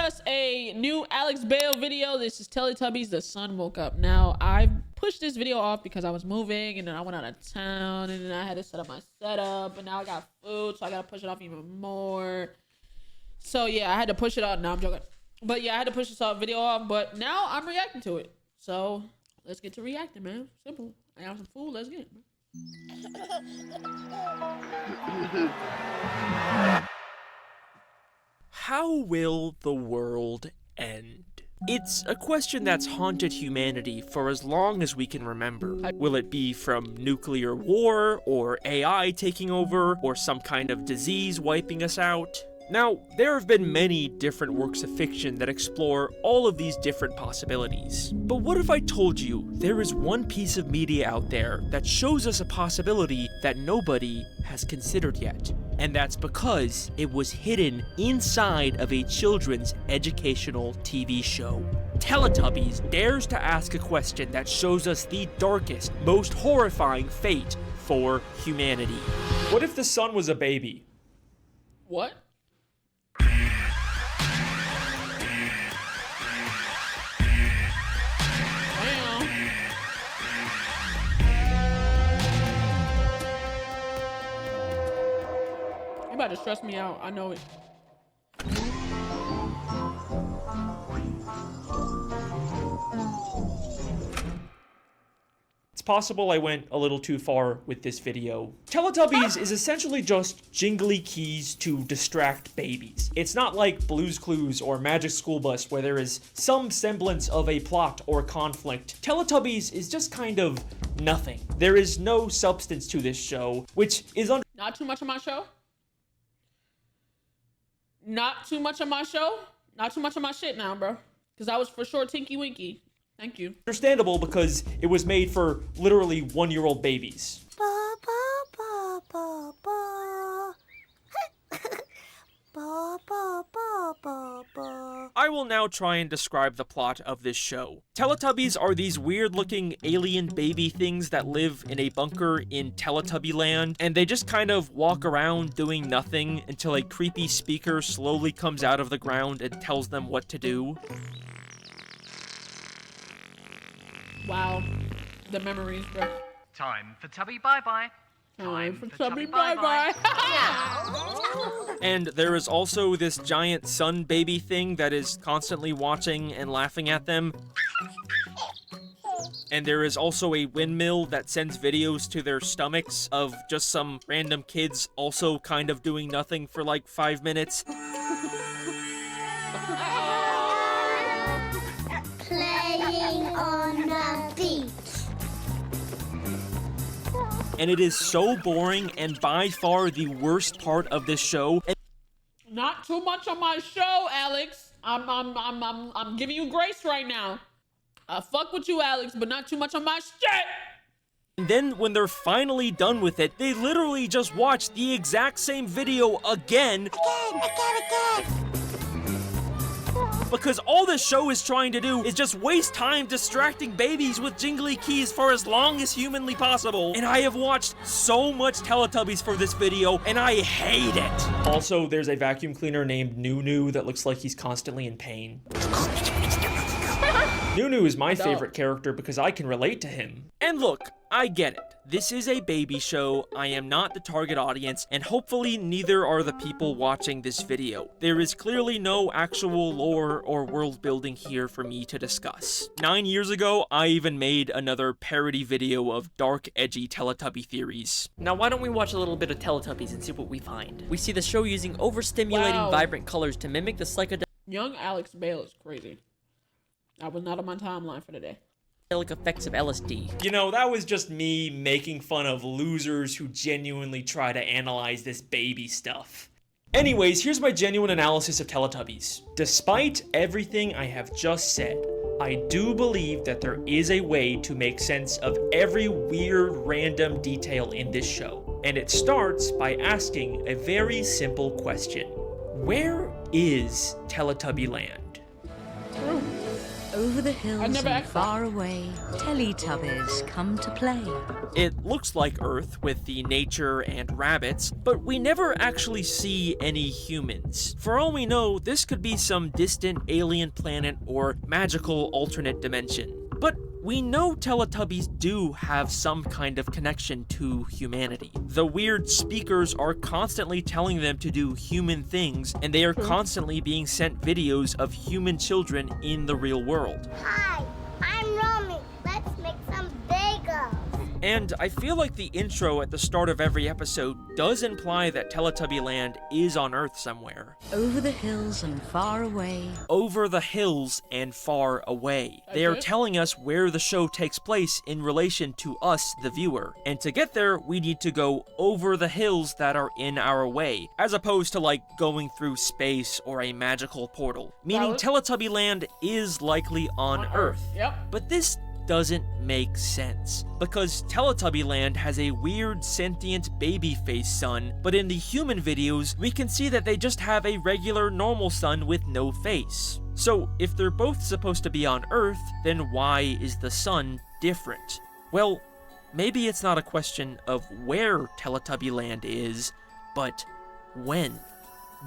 us a new Alex Bale video. This is Teletubbies, The Sun Woke Up. Now, I pushed this video off because I was moving and then I went out of town and then I had to set up my setup and now I got food, so I gotta push it off even more. So yeah, I had to push it out. No, I'm joking. But yeah, I had to push this video off, but now I'm reacting to it. So let's get to reacting, man. Simple. I got some food, let's get it, man. How will the world end? It's a question that's haunted humanity for as long as we can remember. Will it be from nuclear war, or AI taking over, or some kind of disease wiping us out? Now, there have been many different works of fiction that explore all of these different possibilities. But what if I told you there is one piece of media out there that shows us a possibility that nobody has considered yet? And that's because it was hidden inside of a children's educational TV show. Teletubbies dares to ask a question that shows us the darkest, most horrifying fate for humanity. What if the sun was a baby? What? You about to stress me out, I know it. It's possible I went a little too far with this video. Teletubbies is essentially just jingly keys to distract babies. It's not like Blue's Clues or Magic School Bus where there is some semblance of a plot or conflict. Teletubbies is just kind of nothing. There is no substance to this show, which is Not too much of my show? Not too much of my show? Not too much of my shit now, bro. Because I was for sure Tinky Winky. Thank you. understandable because it was made for literally one-year-old babies. Ba ba ba ba ba. Ba ba ba ba ba. I will now try and describe the plot of this show. Teletubbies are these weird-looking alien baby things that live in a bunker in Teletubby land, and they just kind of walk around doing nothing until a creepy speaker slowly comes out of the ground and tells them what to do. Wow. The memories, bro. Time for Tubby Bye-Bye. Time for Tubby Bye-Bye. And there is also this giant sun baby thing that is constantly watching and laughing at them. And there is also a windmill that sends videos to their stomachs of just some random kids also kind of doing nothing for like 5 minutes. Playing on the beach. And it is so boring and by far the worst part of this show. Not too much on my show, Alex. I'm giving you grace right now. I fuck with you, Alex, but not too much on my shit. And then when they're finally done with it, they literally just watch the exact same video again. Again. Because all this show is trying to do is just waste time distracting babies with jingly keys for as long as humanly possible. And I have watched so much Teletubbies for this video, and I hate it. Also, there's a vacuum cleaner named Nunu that looks like he's constantly in pain. Nunu is my favorite character because I can relate to him. And look, I get it. This is a baby show, I am not the target audience, and hopefully neither are the people watching this video. There is clearly no actual lore or world building here for me to discuss. 9 years ago, I even made another parody video of dark, edgy Teletubby theories. Now why don't we watch a little bit of Teletubbies and see what we find? We see the show using overstimulating vibrant colors to mimic the psychedelic Young Alex Bale is crazy. I was not on my timeline for today. effects of LSD. You know, that was just me making fun of losers who genuinely try to analyze this baby stuff. Anyways, here's my genuine analysis of Teletubbies. Despite everything I have just said, I do believe that there is a way to make sense of every weird random detail in this show. And it starts by asking a very simple question. Where is Teletubby Land? True. Over the hills never and asked far away, Teletubbies come to play. It looks like Earth with the nature and rabbits, but we never actually see any humans. For all we know, this could be some distant alien planet or magical alternate dimension. But we know Teletubbies do have some kind of connection to humanity. The weird speakers are constantly telling them to do human things, and they are constantly being sent videos of human children in the real world. Hi, I'm Romy. Let's make some bagels. And I feel like the intro at the start of every episode does imply that Teletubby Land is on Earth somewhere. Over the hills and far away. Over the hills and far away. They are telling us where the show takes place in relation to us, the viewer. And to get there, we need to go over the hills that are in our way, as opposed to like going through space or a magical portal. Meaning Teletubby Land is likely on Earth. Yep. But this doesn't make sense, because Teletubby Land has a weird sentient baby-faced sun, but in the human videos, we can see that they just have a regular normal sun with no face. So if they're both supposed to be on Earth, then why is the sun different? Well, maybe it's not a question of where Teletubby Land is, but when.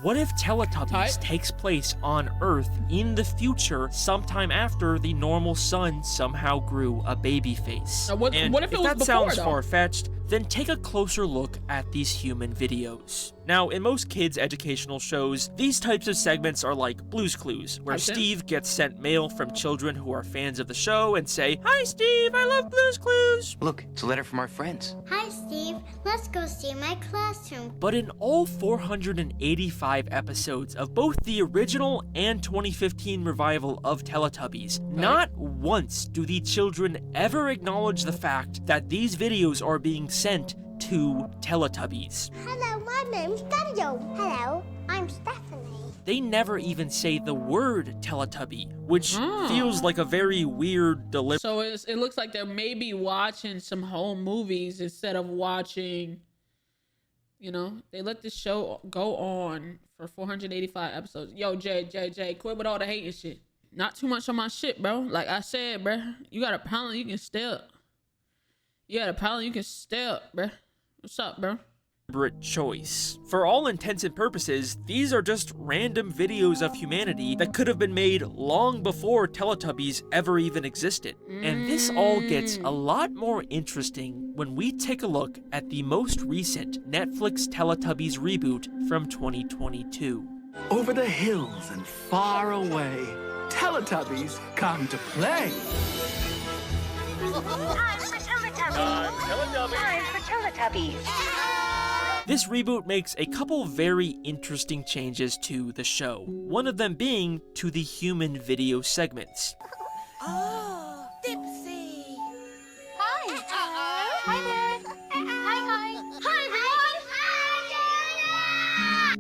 What if Teletubbies takes place on Earth in the future sometime after the normal sun somehow grew a baby face? What if it was that before, sounds though? far-fetched, then take a closer look at these human videos. Now, in most kids' educational shows, these types of segments are like Blue's Clues, where Steve gets sent mail from children who are fans of the show and say, "Hi Steve, I love Blue's Clues." Look, it's a letter from our friends. Hi, Steve. Let's go see my classroom. But in all 485 episodes of both the original and 2015 revival of Teletubbies, not once do the children ever acknowledge the fact that these videos are being sent to Teletubbies. Hello, my name's Daniel. Hello, I'm Stephanie. They never even say the word Teletubby, which feels like a very weird deliberate. So it looks like they're maybe watching some home movies instead of watching, you know, they let this show go on for 485 episodes. Yo, Jay, quit with all the hate and shit. Not too much on my shit, bro. Like I said, bro, you got a problem, you can stay up. You got a problem, you can stay up, bro. What's up, bro? Choice. For all intents and purposes, these are just random videos of humanity that could have been made long before Teletubbies ever even existed. And this all gets a lot more interesting when we take a look at the most recent Netflix Teletubbies reboot from 2022. Over the hills and far away, Teletubbies come to play. Time for Teletubbies. Time for Teletubbies. This reboot makes a couple very interesting changes to the show, one of them being to the human video segments. Oh, Dipsy. Hi. Hi there. Hi. Hi, everyone.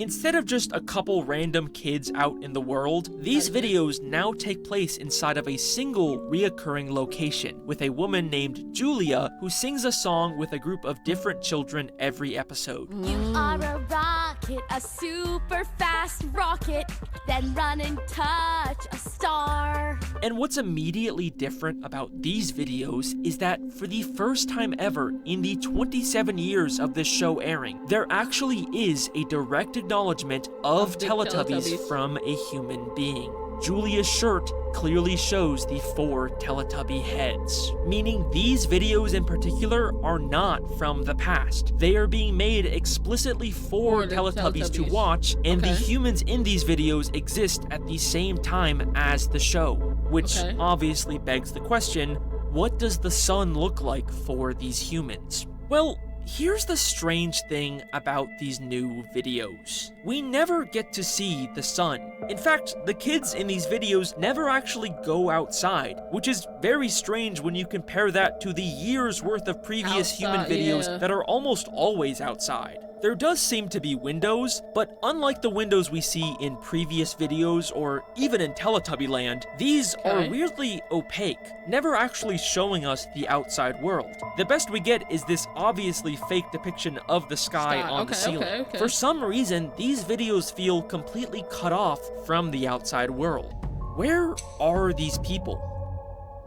Instead of just a couple random kids out in the world, these videos now take place inside of a single reoccurring location, with a woman named Julia who sings a song with a group of different children every episode. You are a rocket, a super fast rocket, then run and touch a star. And what's immediately different about these videos is that for the first time ever in the 27 years of this show airing, there actually is a direct acknowledgement of Teletubbies from a human being. Julia's shirt clearly shows the 4 Teletubby heads, meaning these videos in particular are not from the past. They are being made explicitly for Teletubbies to watch, and the humans in these videos exist at the same time as the show, which obviously begs the question, what does the sun look like for these humans? Well, here's the strange thing about these new videos. We never get to see the sun. In fact, the kids in these videos never actually go outside, which is very strange when you compare that to the years worth of previous human videos that are almost always outside. There does seem to be windows, but unlike the windows we see in previous videos or even in Teletubby Land, these are weirdly opaque, never actually showing us the outside world. The best we get is this obviously fake depiction of the sky on the ceiling. For some reason, these videos feel completely cut off from the outside world. where are these people?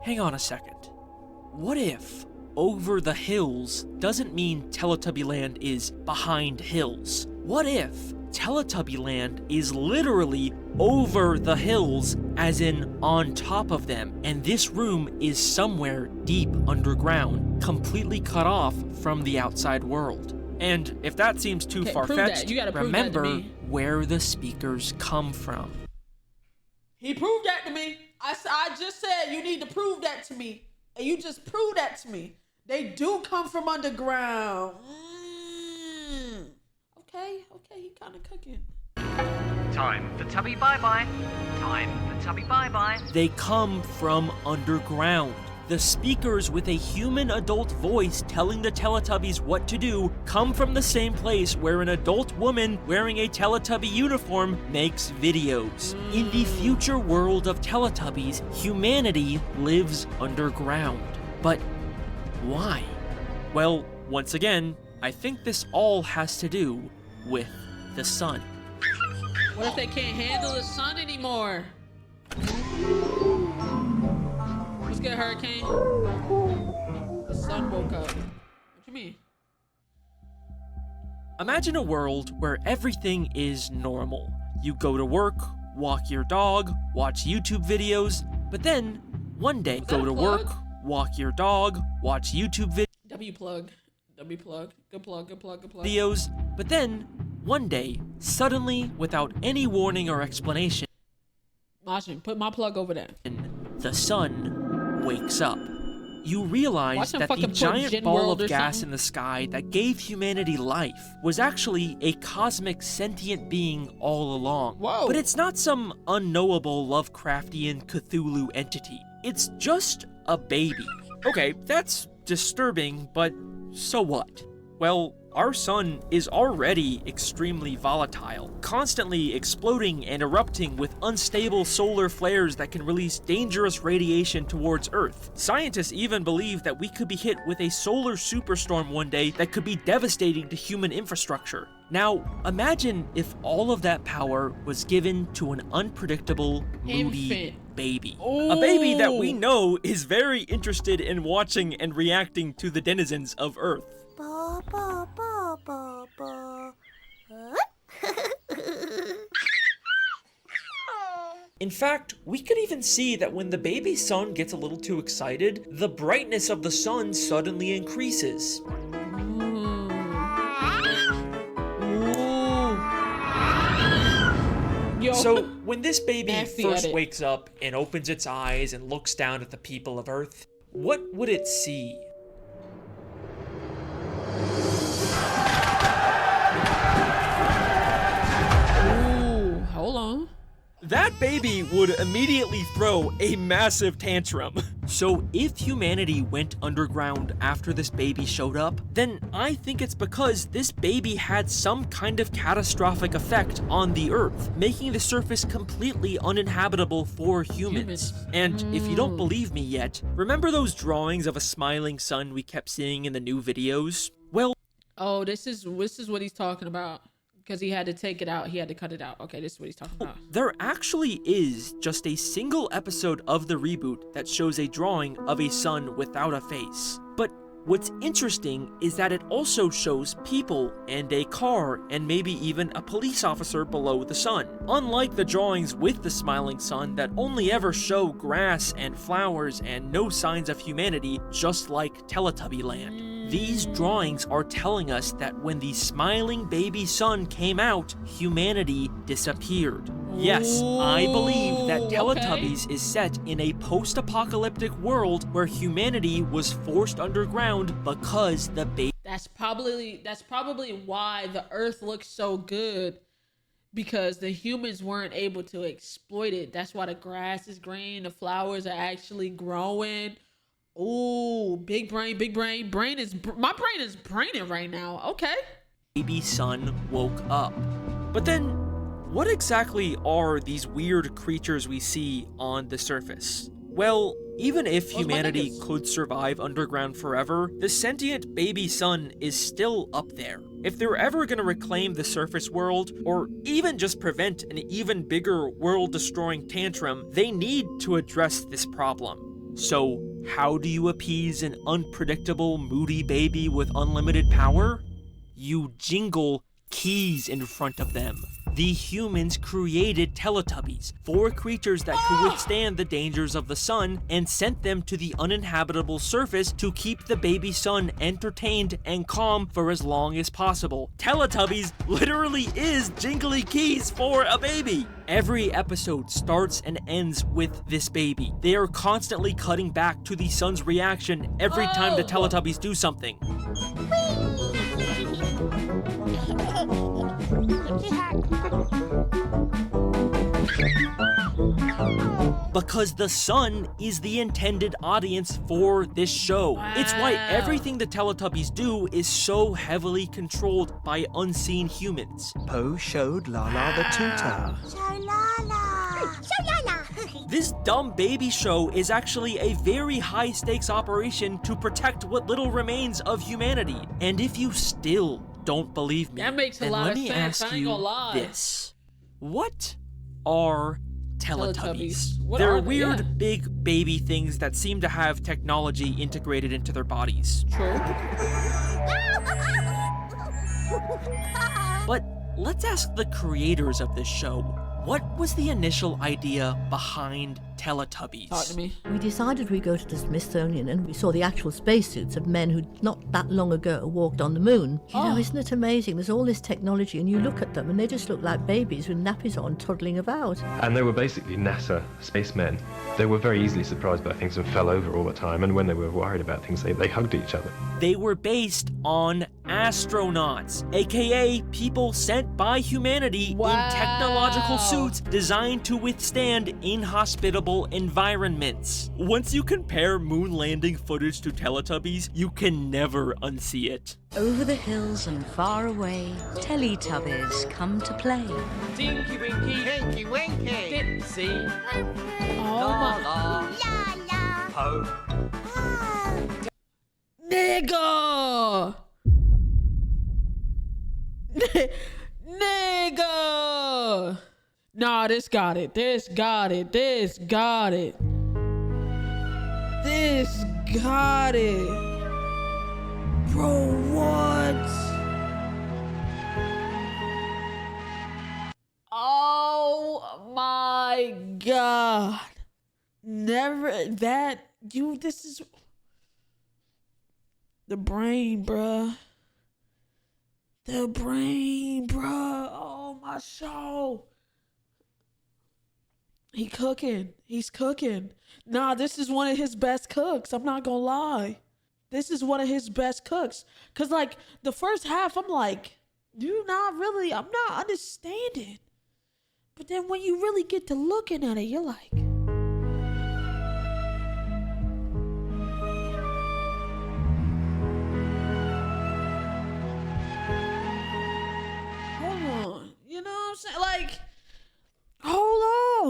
Hang on a second. What if over the hills doesn't mean Teletubby Land is behind hills? What if Teletubby Land is literally over the hills, as in on top of them, and this room is somewhere deep underground, completely cut off from the outside world? And if that seems too far-fetched, remember where the speakers come from. He proved that to me. I just said you need to prove that to me. And you just proved that to me. They do come from underground. Okay, he kind of cooking. Time for Tubby Bye-Bye. Time for Tubby Bye-Bye. They come from underground. The speakers with a human adult voice telling the Teletubbies what to do come from the same place where an adult woman wearing a Teletubby uniform makes videos. In the future world of Teletubbies, humanity lives underground. But why? Well, once again, I think this all has to do with the sun. What if they can't handle the sun anymore? What's good, Hurricane? The sun woke up. What you mean? Imagine a world where everything is normal. You go to work, walk your dog, watch YouTube videos, but then one day go to work, walk your dog, watch YouTube videos. W plug. Good plug. Videos, but then one day, suddenly, without any warning or explanation, Majin, put my plug over there. the sun wakes up. You realize that the giant ball of gas in the sky that gave humanity life was actually a cosmic sentient being all along. Whoa. But it's not some unknowable Lovecraftian Cthulhu entity. It's just a baby. Okay, that's disturbing, but so what? Well, our sun is already extremely volatile, constantly exploding and erupting with unstable solar flares that can release dangerous radiation towards Earth. Scientists even believe that we could be hit with a solar superstorm one day that could be devastating to human infrastructure. Now, imagine if all of that power was given to an unpredictable, moody baby. Ooh. A baby that we know is very interested in watching and reacting to the denizens of Earth. Ba, ba, ba, ba, ba. In fact, we could even see that when the baby sun gets a little too excited, the brightness of the sun suddenly increases. Yo. So, when this baby Nasty first edit. wakes up and opens its eyes and looks down at the people of Earth, what would it see? Ooh, hold on. That baby would immediately throw a massive tantrum. So if humanity went underground after this baby showed up, then I think it's because this baby had some kind of catastrophic effect on the Earth, making the surface completely uninhabitable for humans. And if you don't believe me yet, remember those drawings of a smiling sun we kept seeing in the new videos? Well, Oh, this is what he's talking about. Because he had to take it out. He had to cut it out. Okay, this is what he's talking about. there actually is just a single episode of the reboot that shows a drawing of a sun without a face. But what's interesting is that it also shows people and a car and maybe even a police officer below the sun. Unlike the drawings with the smiling sun that only ever show grass and flowers and no signs of humanity, just like Teletubby Land. These drawings are telling us that when the smiling baby sun came out, humanity disappeared. Yes, I believe that Teletubbies is set in a post-apocalyptic world where humanity was forced underground because the baby... That's probably why the Earth looks so good. Because the humans weren't able to exploit it. That's why the grass is green, the flowers are actually growing. Ooh, big brain. My brain is braining right now. Okay. Baby sun woke up. But then, what exactly are these weird creatures we see on the surface? Well, Even if my humanity niggas? could survive underground forever, the sentient baby sun is still up there. If they're ever gonna reclaim the surface world, or even just prevent an even bigger world-destroying tantrum, they need to address this problem. So, how do you appease an unpredictable, moody baby with unlimited power? You jingle keys in front of them. The humans created Teletubbies, 4 creatures that could withstand the dangers of the sun, and sent them to the uninhabitable surface to keep the baby sun entertained and calm for as long as possible. Teletubbies literally is jingly keys for a baby. Every episode starts and ends with this baby. They are constantly cutting back to the sun's reaction every time the Teletubbies do something. Because the sun is the intended audience for this show. Wow. It's why everything the Teletubbies do is so heavily controlled by unseen humans. Poe showed Lala the tutor. This dumb baby show is actually a very high-stakes operation to protect what little remains of humanity. And if you still don't believe me, That makes a then lot let of me sense, ask I ain't you gonna lie. this. What are Teletubbies? What They're are they? weird, Yeah. big baby things that seem to have technology integrated into their bodies. True. But let's ask the creators of this show, what was the initial idea behind Teletubbies? Talk to me. We decided we'd go to the Smithsonian and we saw the actual spacesuits of men who not that long ago walked on the moon. You know, isn't it amazing? There's all this technology and you look at them and they just look like babies with nappies on toddling about. And they were basically NASA spacemen. They were very easily surprised by things and fell over all the time, and when they were worried about things, they hugged each other. They were based on astronauts, aka people sent by humanity in technological suits designed to withstand inhospitable environments. Once you compare moon landing footage to Teletubbies, you can never unsee it. Over the hills and far away, Teletubbies come to play. Tinky Winky, Tinky Winky. Dipsy, Oh my. Poe. Nigga! Nigga! Nah, this got it. This got it. This got it. This got it. Bro, what? Oh my god. Never that you this is the brain, bruh. The brain, bruh. Oh my soul. He cooking. He's cooking. Nah, this is one of his best cooks. I'm not gonna lie. This is one of his best cooks. Cause like the first half, I'm like, I'm not understanding. But then when you really get to looking at it, you're like, hold on. You know what I'm saying? Like, hold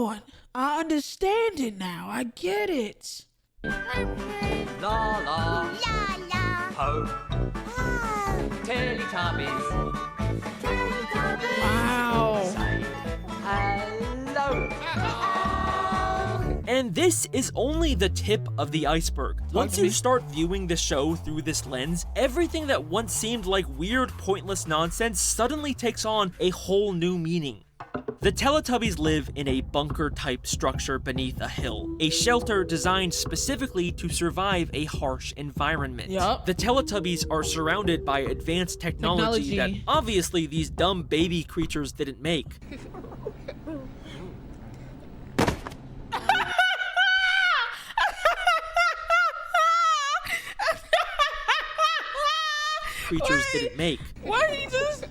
on. I understand it now. I get it. La la, Poe. Teletubbies, Wow. say hello. And this is only the tip of the iceberg. Once you start viewing the show through this lens, everything that once seemed like weird, pointless nonsense suddenly takes on a whole new meaning. The Teletubbies live in a bunker-type structure beneath a hill, a shelter designed specifically to survive a harsh environment. Yup. The Teletubbies are surrounded by advanced technology that obviously these dumb baby creatures didn't make. Creatures didn't make. What he just?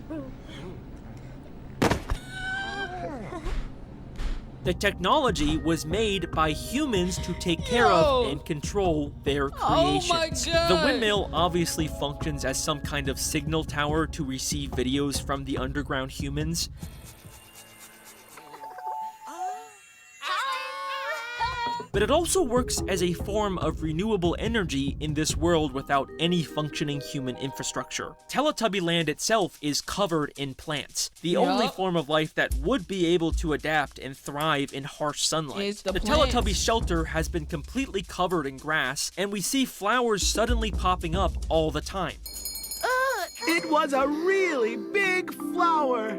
The technology was made by humans to take care of and control their creations. Oh my God. The windmill obviously functions as some kind of signal tower to receive videos from the underground humans. But it also works as a form of renewable energy in this world without any functioning human infrastructure. Teletubby Land itself is covered in plants, the only form of life that would be able to adapt and thrive in harsh sunlight. The Teletubby shelter has been completely covered in grass, and we see flowers suddenly popping up all the time. It was a really big flower.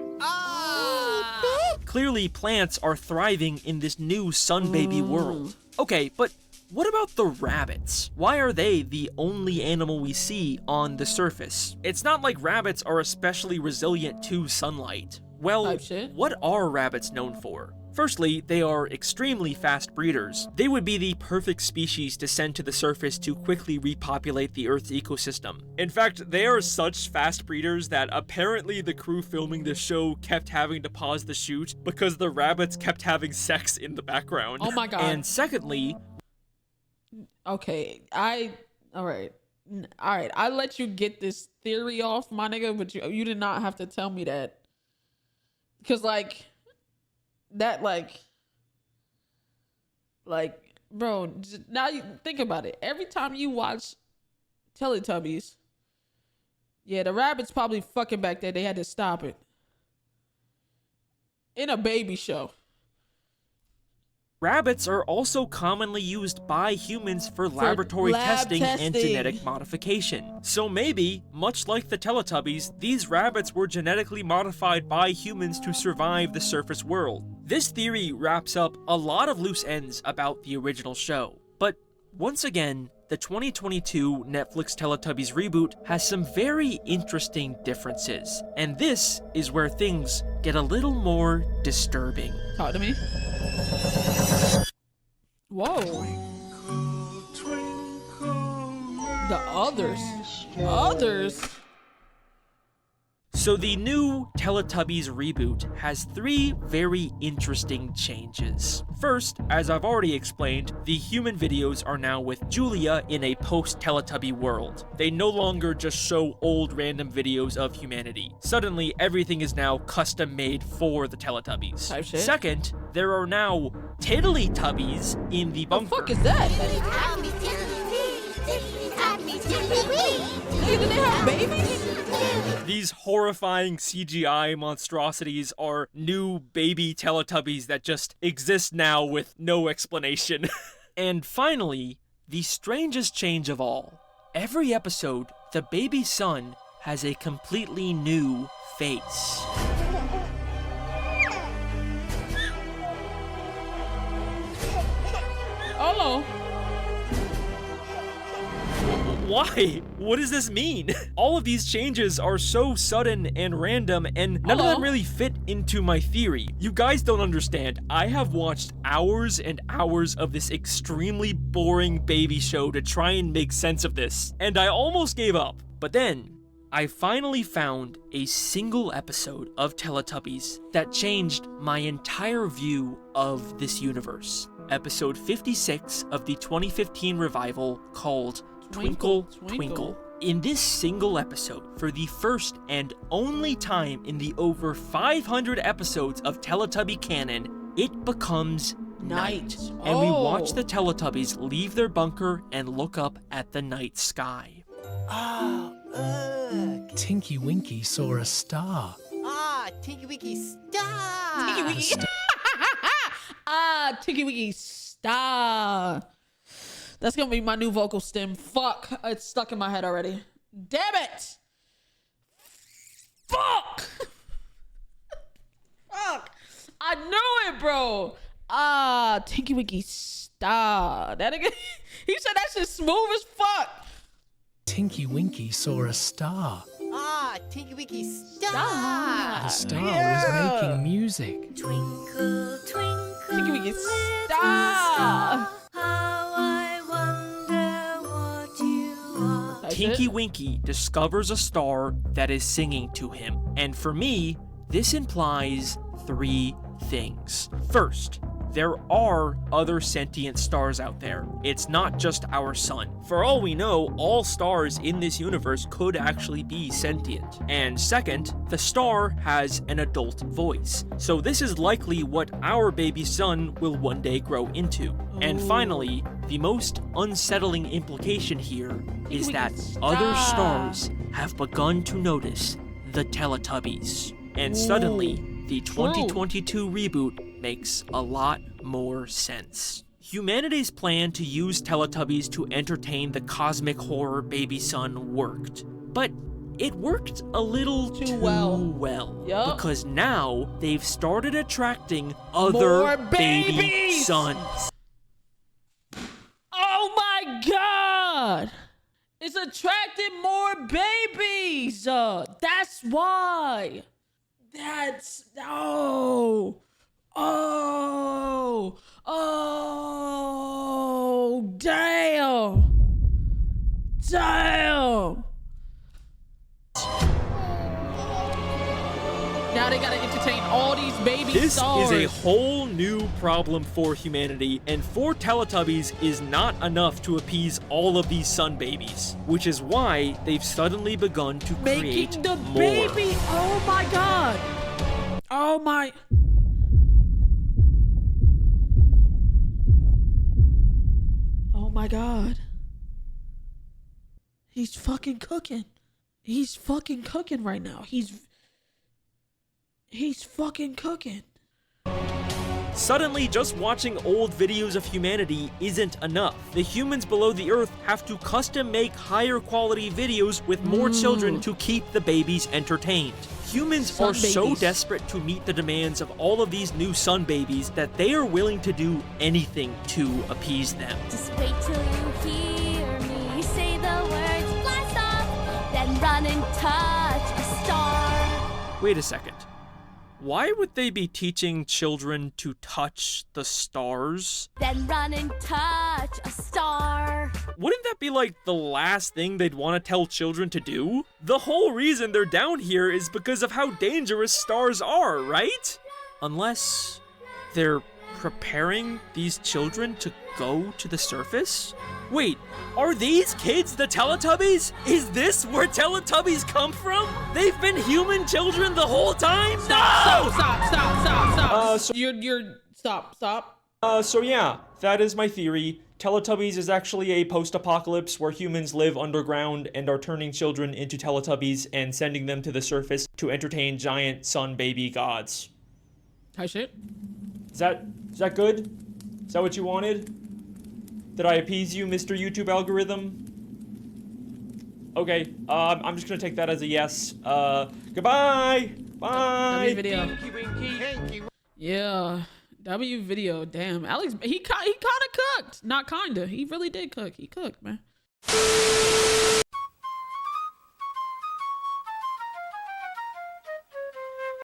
Clearly, plants are thriving in this new sun baby world. Okay, but what about the rabbits? Why are they the only animal we see on the surface? It's not like rabbits are especially resilient to sunlight. Well, what are rabbits known for? Firstly, they are extremely fast breeders. They would be the perfect species to send to the surface to quickly repopulate the Earth's ecosystem. In fact, they are such fast breeders that apparently the crew filming the show kept having to pause the shoot because the rabbits kept having sex in the background. Oh my god. And secondly... Okay, Alright, I let you get this theory off, my nigga, but you did not have to tell me that. Because, like, bro, now you think about it. Every time you watch Teletubbies, yeah, the rabbits probably fucking back there. They had to stop it. In a baby show. Rabbits are also commonly used by humans for laboratory testing and genetic modification. So maybe, much like the Teletubbies, these rabbits were genetically modified by humans to survive the surface world. This theory wraps up a lot of loose ends about the original show. But once again, the 2022 Netflix Teletubbies reboot has some very interesting differences. And this is where things get a little more disturbing. Talk to me. Whoa. The others. So the new Teletubbies reboot has 3 very interesting changes. First, as I've already explained, the human videos are now with Julia in a post-Teletubby world. They no longer just show old random videos of humanity. Suddenly, everything is now custom-made for the Teletubbies. Type shit. Second, there are now Teletubbies in the bunker. What the fuck is that? Nigga, do they have babies? These horrifying CGI monstrosities are new baby Teletubbies that just exist now with no explanation. And finally, the strangest change of all. Every episode, the baby son has a completely new face. Oh. Why? What does this mean? All of these changes are so sudden and random, and none of them really fit into my theory. You guys don't understand. I have watched hours and hours of this extremely boring baby show to try and make sense of this, and I almost gave up. But then, I finally found a single episode of Teletubbies that changed my entire view of this universe. Episode 56 of the 2015 revival called Twinkle, Twinkle. In this single episode, for the first and only time in the over 500 episodes of Teletubby canon, it becomes night. And we watch the Teletubbies leave their bunker and look up at the night sky. Tinky Winky saw a star. Tinky Winky star. Tinky Winky. Tinky Winky star. That's gonna be my new vocal stem. Fuck. It's stuck in my head already. Damn it. Fuck. Fuck. I knew it, bro. Tinky Winky star. That again. He said that shit smooth as fuck. Tinky Winky saw a star. Tinky Winky star. The star was making music. Twinkle, twinkle, Tinky Winky star. Tinky Winky discovers a star that is singing to him. And for me, this implies 3 things. First, there are other sentient stars out there. It's not just our sun. For all we know, all stars in this universe could actually be sentient. And second, the star has an adult voice. So this is likely what our baby sun will one day grow into. And finally, the most unsettling implication here is that other stars have begun to notice the Teletubbies. And suddenly, the 2022 reboot makes a lot more sense. Humanity's plan to use Teletubbies to entertain the cosmic horror baby sun worked, but it worked a little too well. Yup. Because now they've started attracting other baby suns. Oh my god! It's attracting more babies! That's why! That's... Oh! Oh! Oh! Damn! Damn! Now they gotta entertain all these baby stars. This is a whole new problem for humanity, and 4 Teletubbies is not enough to appease all of these sun babies, which is why they've suddenly begun to create Making the more. baby! Oh my god! Oh my... Oh my god. He's fucking cooking. He's fucking cooking right now. He's fucking cooking. Suddenly, just watching old videos of humanity isn't enough. The humans below the earth have to custom make higher quality videos with more children to keep the babies entertained. Humans are so desperate to meet the demands of all of these new sun babies that they are willing to do anything to appease them. Just wait till you hear me say the words blast off, then run and touch a star. Wait a second. Why would they be teaching children to touch the stars? Then run and touch a star. Wouldn't that be like the last thing they'd want to tell children to do? The whole reason they're down here is because of how dangerous stars are, right? Unless they're preparing these children to go to the surface? Wait, are these kids the Teletubbies? Is this where Teletubbies come from? They've been human children the whole time? Stop! Stop! So yeah, that is my theory. Teletubbies is actually a post-apocalypse where humans live underground and are turning children into Teletubbies and sending them to the surface to entertain giant sun baby gods. Hi shit. Is that good? Is that what you wanted? Did I appease you, Mr. YouTube algorithm? Okay, I'm just gonna take that as a yes. Goodbye! Bye! W video. Yeah. W video. Damn. Alex, he kinda cooked. Not kinda. He really did cook. He cooked, man.